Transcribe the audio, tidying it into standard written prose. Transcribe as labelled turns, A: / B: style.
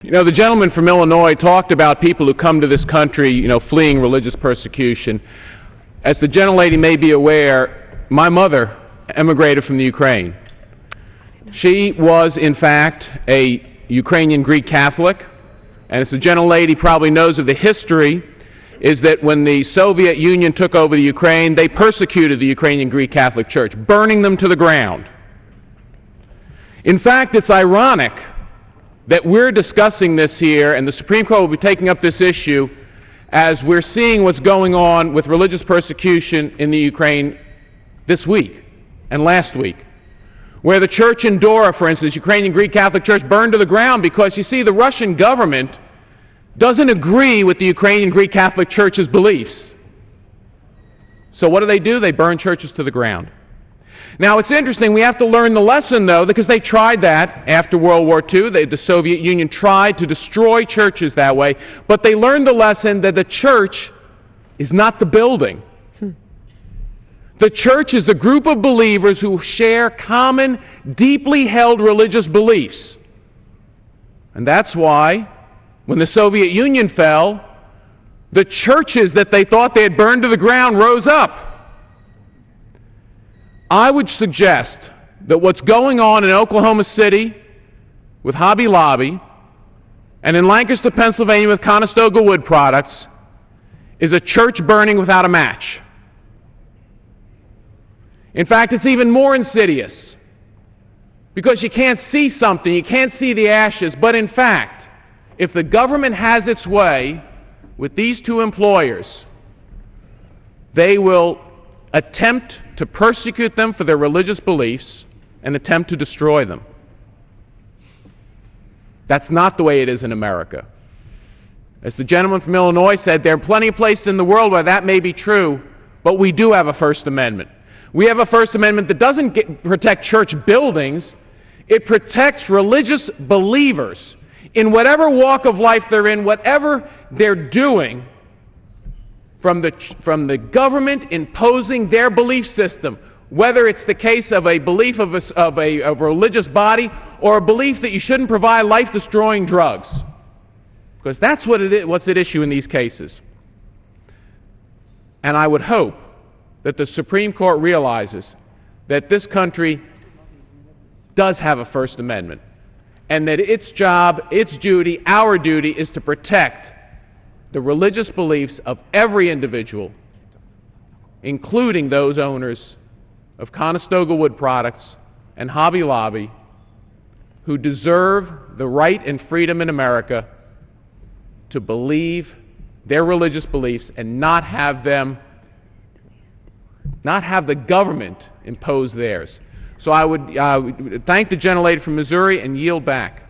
A: You know, the gentleman from Illinois talked about people who come to this country, fleeing religious persecution. As the gentlelady may be aware, my mother emigrated from the Ukraine. She was, in fact, a Ukrainian Greek Catholic, and as the gentlelady probably knows of the history, is that when the Soviet Union took over the Ukraine, they persecuted the Ukrainian Greek Catholic Church, burning them to the ground. In fact, it's ironic that we're discussing this here, and the Supreme Court will be taking up this issue as we're seeing what's going on with religious persecution in the Ukraine this week and last week, where the church in Dora, for instance, Ukrainian Greek Catholic Church, burned to the ground because, you see, the Russian government doesn't agree with the Ukrainian Greek Catholic Church's beliefs. So what do? They burn churches to the ground. Now, it's interesting, we have to learn the lesson, though, because they tried that after World War II. The Soviet Union tried to destroy churches that way, but they learned the lesson that the church is not the building. The church is the group of believers who share common, deeply held religious beliefs. And that's why, when the Soviet Union fell, the churches that they thought they had burned to the ground rose up. I would suggest that what's going on in Oklahoma City with Hobby Lobby and in Lancaster, Pennsylvania with Conestoga Wood Products is a church burning without a match. In fact, it's even more insidious because you can't see something, you can't see the ashes, but in fact, if the government has its way with these two employers, they will attempt to persecute them for their religious beliefs and attempt to destroy them. That's not the way it is in America. As the gentleman from Illinois said, there are plenty of places in the world where that may be true, but we do have a First Amendment. We have a First Amendment that doesn't protect church buildings. It protects religious believers in whatever walk of life they're in, whatever they're doing, from the government imposing their belief system, whether it's the case of a belief of a religious body or a belief that you shouldn't provide life-destroying drugs, because that's what's at issue in these cases. And I would hope that the Supreme Court realizes that this country does have a First Amendment, and that its job, its duty, our duty is to protect the religious beliefs of every individual, including those owners of Conestoga Wood Products and Hobby Lobby, who deserve the right and freedom in America to believe their religious beliefs and not have the government impose theirs. So I would thank the gentlelady from Missouri and yield back.